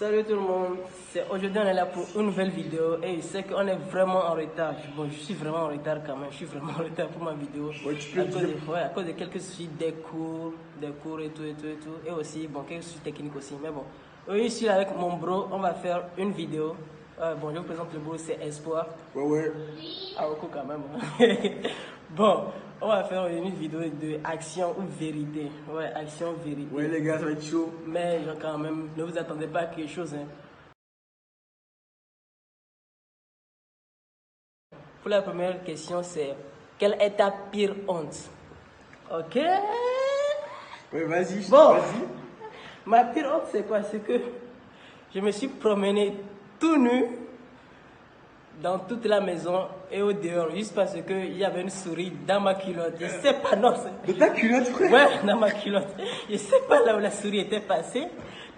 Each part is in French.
Salut tout le monde, aujourd'hui on est là pour une nouvelle vidéo et je sais qu'on est vraiment en retard. Bon, je suis vraiment en retard quand même, je suis vraiment en retard pour ma vidéo. Ouais, tu peux à cause de quelques soucis des cours et tout. Et aussi, bon, quelques soucis techniques aussi. Mais bon, oui, je suis là avec mon bro, on va faire une vidéo. Bon, je vous présente le bro, c'est Espoir. Ouais. Ah, beaucoup quand même. Hein. Bon, on va faire une vidéo de action ou vérité. Ouais, action, vérité. Ouais, les gars, ça va être chaud. Mais genre, quand même, ne vous attendez pas à quelque chose. Hein. Pour la première question, c'est quelle est ta pire honte? Ok? Ouais, vas-y, Bon, vas-y. ma pire honte, c'est quoi? C'est que je me suis promené tout nu dans toute la maison et au dehors, juste parce qu'il y avait une souris dans ma culotte. Je sais pas, non. De ta culotte, frère? Ouais, dans ma culotte. Je sais pas là où la souris était passée,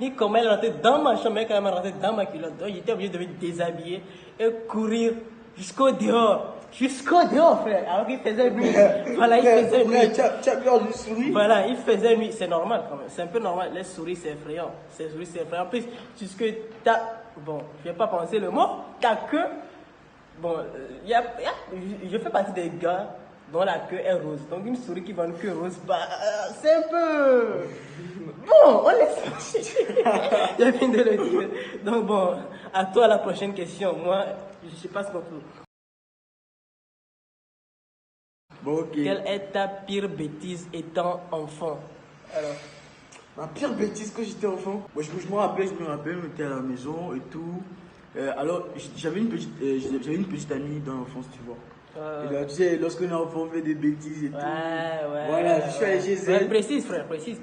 ni comment elle rentrait dans ma chambre, mais quand elle rentrait dans ma culotte. Donc j'étais obligé de me déshabiller et courir jusqu'au dehors. Jusqu'au dehors, frère. Alors qu'il faisait nuit. Voilà, il faisait nuit. Tu as peur d'une souris? Voilà, il faisait nuit. C'est normal quand même. C'est un peu normal. Les souris, c'est effrayant. Les souris, c'est effrayant. En plus, puisque t'as. Bon, je vais pas penser le mot. T'as queue. Bon, je fais partie des gars dont la queue est rose. Donc, une souris qui va une queue rose, bah, c'est un peu. Bon, on laisse. J'ai fini de le dire. Donc, bon, à toi la prochaine question. Moi, je passe mon tour. Bon, ok. Quelle est ta pire bêtise étant enfant? Alors, Ma pire bêtise quand j'étais enfant. Moi, je me rappelle, on était à la maison et tout. Alors, j'avais une petite amie dans l'enfance, tu vois. Et là, tu sais, lorsqu'on est enfant, on fait des bêtises et tout. Ouais. Voilà, je suis allé chez elle. Précise, frère, précise.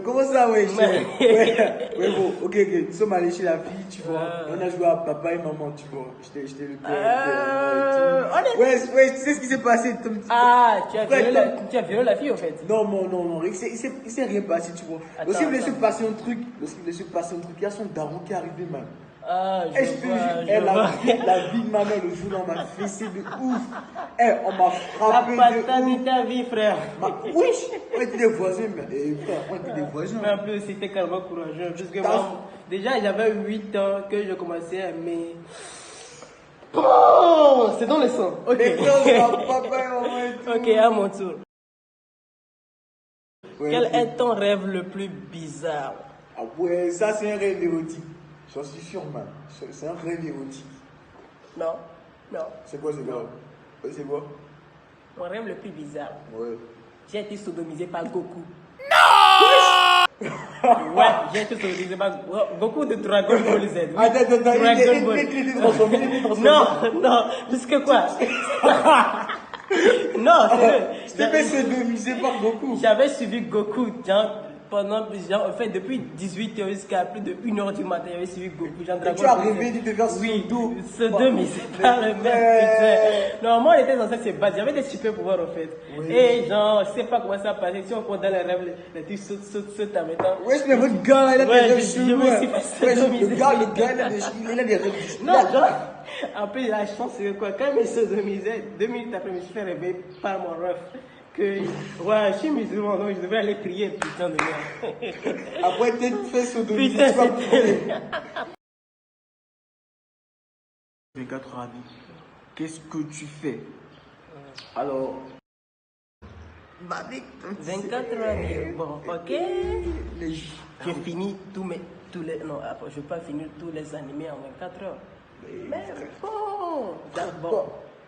Comment ça, ouais? Ouais. Bon, ok. Nous sommes allés chez la fille, tu vois. On a joué à papa et maman, tu vois. J'étais le père. Ouais, tu sais ce qui s'est passé. Tu as violé la fille, en fait. Non. Il s'est rien passé, tu vois. Lorsqu'il voulait se passer un truc, il y a son daron qui est arrivé, man. Je vois. La vie de ma mère, le jour là, on m'a fessé de ouf. On m'a frappé La de patate ouf. de ta vie, frère. Oui, on était des voisins, on était des voisins. Mais en plus, c'était carrément courageux. Parce que moi, déjà, j'avais 8 ans que je commençais à aimer. Bon, c'est dans le sang. Ok. Ok, à mon tour. Quel est ton rêve le plus bizarre? Ah ouais, ça c'est un rêve érotique. J'en suis sûr, man. C'est un rêve érotique. Non. C'est quoi, c'est quoi? Mon rêve le plus bizarre. Ouais. J'ai été sodomisé par Goku. Non! Ouais, j'ai été sodomisé par Goku de Dragon Ball Z. Oui. Attends, Dragon Ball. il était transformé. Non, puisque quoi? Non, c'est vrai. Je t'ai fait sodomiser par Goku. J'avais suivi Goku depuis 18 h jusqu'à plus de 1 h du matin, j'avais suivi Goku. Tu as rêvé de te faire sodomiser par le même putain. Normalement, on était censé se battre. J'avais des super pouvoirs en fait. Oui. Et genre, je sais pas comment ça passait. Si on compte dans les rêves, les trucs sautent en mettant. Ouais, mais votre gars là, il a des rêves chelous. Je me suis fait sodomiser. Le gars, il a des rêves. Non, genre, en plus, la chance, c'est quoi? Quand il me sodomisait, 2 minutes après, je me suis fait réveiller par mon ref. Ouais, je suis musulman, donc je devrais aller prier, putain de merde. Après t'être fait sodomiser, putain, tu vas prier. 24 heures à vie. Qu'est-ce que tu fais? Alors, 24 heures à vie. Bon, ok. Je finis tous les. Non, après, je ne vais pas finir tous les animés en 24 heures. Mais bon,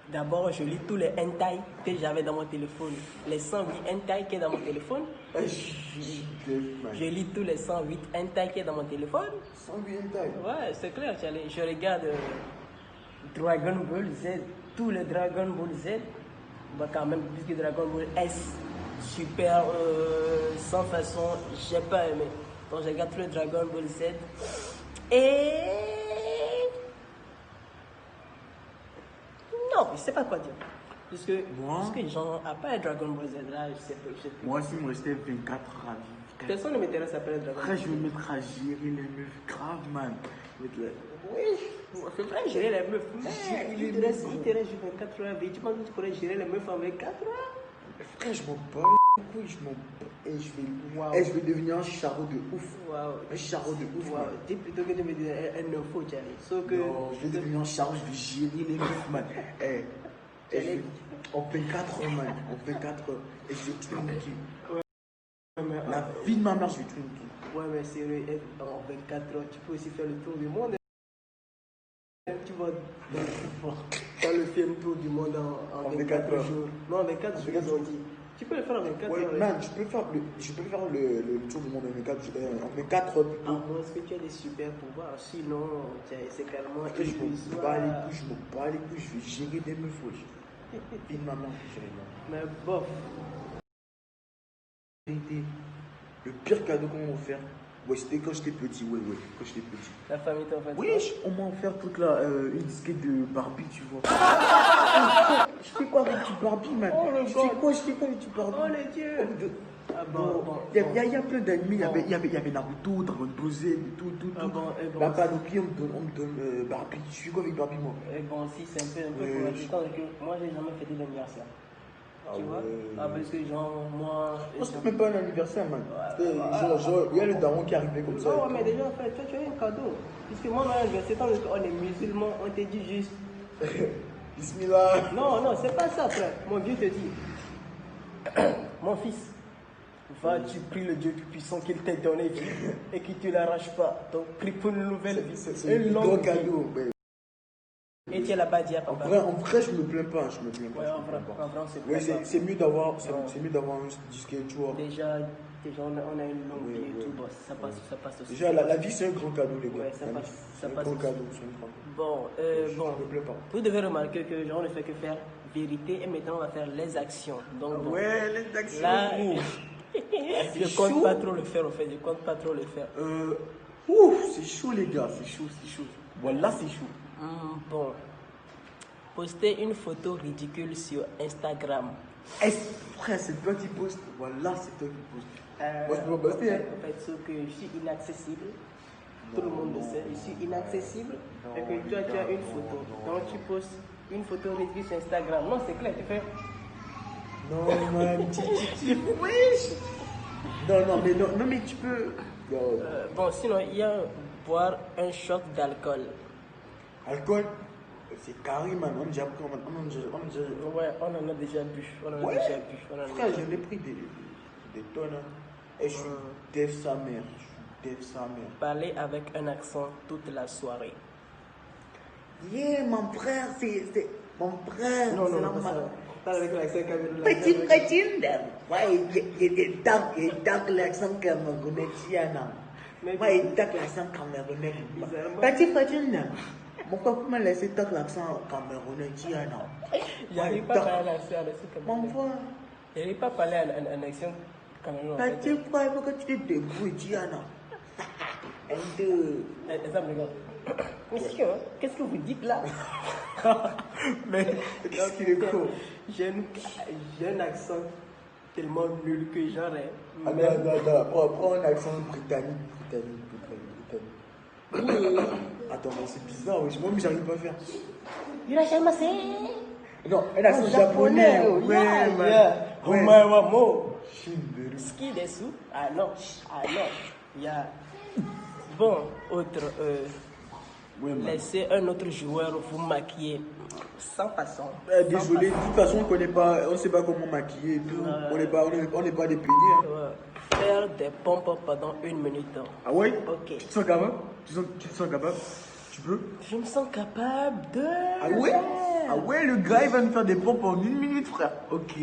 d'abord, je lis tous les hentai que j'avais dans mon téléphone. Les 108 hentai qui est dans mon téléphone. Je lis tous les 108 hentai qui est dans mon téléphone. 108 hentai? Ouais, c'est clair. Je regarde Dragon Ball Z, tous les Dragon Ball Z. Bah, quand même, puisque Dragon Ball S, super, sans façon, j'ai pas aimé. Donc, je regarde tous les Dragon Ball Z. Et. Non, je sais pas quoi dire. Parce que les gens, à part Dragon Ball Z, là, je sais pas. Moi, s'il me restait 24 heures à vivre. Personne ne m'intéresse à appeler Dragon Ball Z. Après, je vais me mettre à gérer les meufs grave, man. Oui, c'est vrai, gérer les meufs. Mais il te reste juste 24 heures à vivre. Tu penses que tu pourrais gérer les meufs en 24 heures? Frère, je m'en bats. Je vais devenir un charreau de ouf. Waouh. Un charreau de ouf. Wow. Dis plutôt que de me dire un info, Charlie. Sauf que. Non, je vais devenir un charreau, je vais gérer les meufs, man. En 24 heures, man. En 24 heures. Et je vais tout niquer. La vie de ma mère, je vais tout niquer. Ouais, mais sérieux, en 24 heures, tu peux aussi faire le tour du monde. Tu vas faire le film tour du monde en 24 jours. Non, en 24 jours, ils ont dit. Tu peux le faire en 24 heures. Oui, man, je peux faire le tour du monde en 24 heures. À moins que tu as des super pouvoirs. Sinon, c'est carrément je me bats les couilles, je vais gérer des meufs. Vie de maman, je vais gérer. Mais bof. Le pire cadeau qu'on m'a offert, ouais, c'était quand j'étais petit, quand j'étais petit. La famille t'a offert. Oui, on m'a offert toute une disquette de Barbie, tu vois. Je fais quoi avec du Barbie, man? Je fais quoi avec du Barbie? Oh les dieux! Il y a plein d'animés, il y avait Naruto, Dragon Ball Z, tout. La panoplie, on me donne Barbie. Je suis quoi avec Barbie, moi? Et bon, si c'est un peu pour la distance, que moi j'ai jamais fêté l'anniversaire. Tu vois? Parce que genre, moi. C'est même pas un anniversaire, man. Genre, il y a le daron qui est arrivé comme ça. Non, mais déjà, en fait, toi, tu as un cadeau. Puisque moi, mon anniversaire, tant qu'on est musulmans, on te dit juste. Bismillah. Non, c'est pas ça, frère. Mon Dieu te dit. Mon fils, va, tu pries le Dieu Tout-Puissant qu'il t'a donné et qu'il ne te l'arrache pas. Donc, prie pour une nouvelle vie. C'est un grand cadeau. Et tu es là-bas, dis à papa. En vrai, je me plains pas. Ouais, en vrai, c'est mieux d'avoir un disquette, tu vois. Déjà, on a une longue vie et tout. Bon, ça passe aussi. Déjà, la vie, c'est un grand cadeau, les gars. Ouais, ça passe. C'est un grand cadeau. Bon, je me plains pas. Vous devez remarquer que genre, on ne fait que faire vérité et maintenant on va faire les actions. Donc, bon, ouais, les actions. Là, je compte pas trop le faire, en fait. C'est chaud, les gars. C'est chaud. Voilà, c'est chaud. Bon, poster une photo ridicule sur Instagram. Frère, c'est toi qui postes. Voilà, c'est toi qui postes. Moi, je peux pas poster. En fait, sauf que je suis inaccessible. Tout le monde le sait. Je suis inaccessible. Et que toi, tu as une photo. Donc, tu postes une photo ridicule sur Instagram. Non, c'est clair, tu fais. Non, man, wesh. Non, mais tu peux. Bon, sinon, il y a boire un shot d'alcool. Alcool, c'est carré, man. On a déjà pris. Ouais, on en a déjà bu. Frère, j'en ai pris des tonnes. Et je suis dev sa mère. Parler avec un accent toute la soirée. Mon frère, c'est mon frère. Non, parle avec l'accent camerounais. Petit, ouais, il est l'accent camerounais, Tiana. Ouais, il est l'accent camerounais. Petit, pourquoi vous me laissez l'accent camerounais, Tiana? J'arrive pas à parler à l'accent camerounais. Mon frère. J'arrive pas à parler à un accent camerounais. Petit frère, il faut que tu te débrouilles, Tiana. Exemple, regarde. Monsieur, qu'est-ce que vous dites là? Mais qu'est-ce qu'il est con? J'ai un accent tellement nul que j'aurais. Prends un accent britannique. Attends, mais c'est bizarre, oui. Moi, j'arrive pas à faire. Non, un accent japonais. Ouais, Ski dessous? Ah non. Il y a. Bon, autre. Laissez un autre joueur vous maquiller sans façon. Désolé, de toute façon, on ne sait pas comment maquiller et tout. On n'est pas des pédés. Hein. Faire des pompes pendant 1 minute. Ah ouais? Ok. Tu te sens capable? Tu te sens capable? Tu peux? Je me sens capable de. Ah ouais, le gars il va nous faire des pompes en 1 minute, frère. Ok.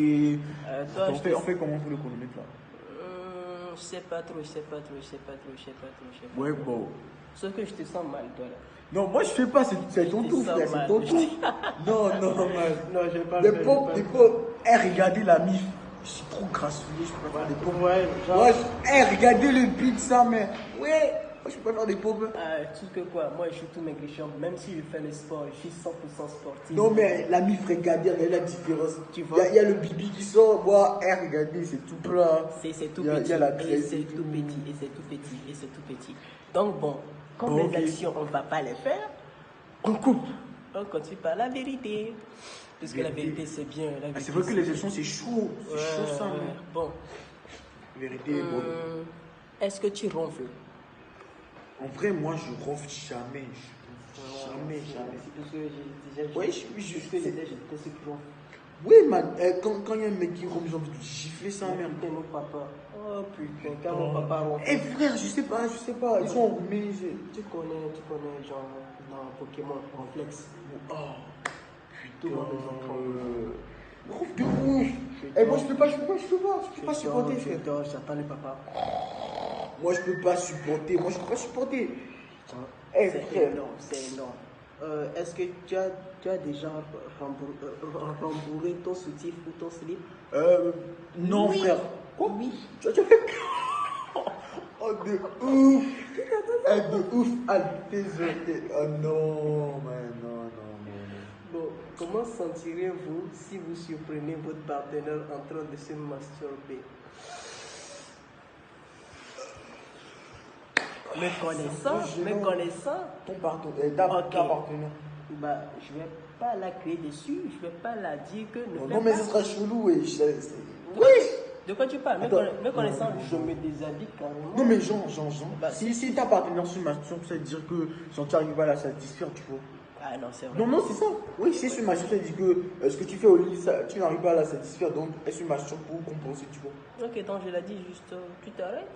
On fait comment pour le chronomètre là? Je sais pas trop. Ouais, bon. Sauf que je te sens mal, toi là. Non, moi je fais pas, c'est ton tour, frère, c'est ton tour. Non, man. Non, je vais pas des pompes. Regardez la mif. Je suis trop grassouillé, je peux pas faire des pompes. Ouais, genre. Regardez le beat, ça, mais. Ouais, moi je peux pas faire des pompes. Tu sais que quoi, moi je suis tout maigrichon, même si je fais le sport, je suis 100% sportif. Non, mais la mif, regardez, regardez la différence. Tu vois? Il y a le bibi qui sort, moi, regardez, c'est tout plat. C'est tout petit. Il y a la graisse. C'est tout petit. Donc bon. Comme les actions, on ne va pas les faire, on coupe. On continue par la vérité. Puisque la vérité, c'est bien. C'est vrai que les élections, c'est chaud. C'est chaud, ça. Bon. Vérité, bon. Est-ce que tu ronfles? En vrai, moi, je ronfle jamais. Jamais. Parce que j'ai déjà... Oui, je sais ceux qui ronflent. Oui, man, quand il y a un mec qui ronfle, j'ai envie de gifler sa mère. Putain, mon papa. Oh putain, quand mon papa ronfle. Eh frère, je sais pas. Ils sont enrhumés. Tu connais, genre, dans Pokémon, Ronflex. Oh, Tout le monde ronfle de ouf. Eh, moi, je peux pas supporter, frère. J'attends le papa. Moi, je peux pas supporter. Eh, c'est énorme. Est-ce que tu as déjà rembourré ton soutif ou ton slip? Non, oui. Frère. Quoi? Oui. Tu as fait oh, de ouf. De ouf. Désolé. Oh non, man. Non. Bon, comment sentirez-vous si vous surprenez votre partenaire en train de se masturber? Me connaissant, ton partenaire. Bah, je vais pas la crier dessus, je vais pas la dire que non, mais ce sera chelou, oui. Oui. De quoi tu parles? Me connaissant, je me déshabille carrément. Non, mais Jean, bah, si ta partenaire se masturbe, ça veut dire que si tu arrives à la satisfaire, tu vois. Ah non, c'est vrai. Non, c'est ça. Oui, si elle se masturbe, ça dit que ce que tu fais au lit, tu n'arrives pas à la satisfaire, donc elle se masturbe pour compenser, tu vois. Ok, donc je l'ai dit juste, tu t'arrêtes?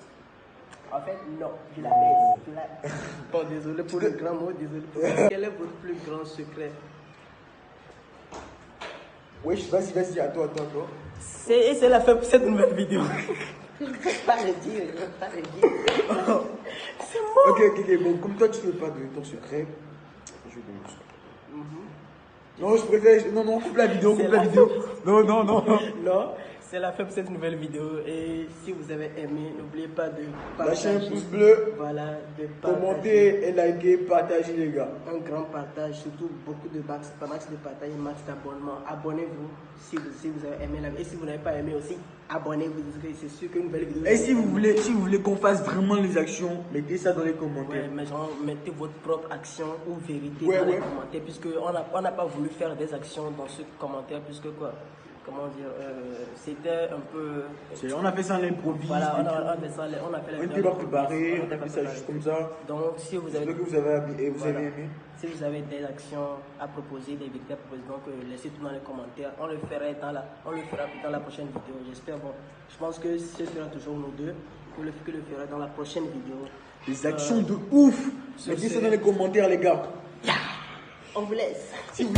En fait, non, je la baisse. Bon, désolé pour le grand mot, désolé pour le... Quel est votre plus grand secret? Oui, vas-y, à toi. C'est la fin pour cette nouvelle vidéo. Je ne peux pas le dire, C'est moi. Ok, bon, comme toi tu ne veux pas donner ton secret, je vais donner mon secret. Non, je préfère... Non, coupe la vidéo. Non. Non, c'est la fin pour cette nouvelle vidéo. Et si vous avez aimé, n'oubliez pas de partager. Lâchez un pouce bleu. Voilà, de commenter et liker, partager les gars. Un grand partage, surtout beaucoup de max de partage et max d'abonnement. Abonnez-vous si vous avez aimé la vidéo. Et si vous n'avez pas aimé aussi, abonnez-vous. C'est sûr qu'une nouvelle vidéo. Et si vous voulez qu'on fasse vraiment les actions, mettez ça dans les commentaires. Ouais, mais genre, mettez votre propre action ou vérité dans les commentaires. Puisqu'on n'a pas voulu faire des actions dans ce commentaire, puisque quoi? Comment dire, c'était un peu... On a fait ça à l'improviste. Voilà, on a fait ça, on a fait on n'était pas préparé, on a fait ça juste comme ça. Donc, si vous avez... J'espère que vous avez aimé. Si vous avez des actions à proposer, des vérités à proposer, donc laissez tout dans les commentaires. On le fera plus dans la prochaine vidéo, j'espère. Bon, je pense que ce sera toujours nous deux que le fera dans la prochaine vidéo. Des actions de ouf. Mettez ça dans les commentaires, les gars. On vous laisse. Si vous...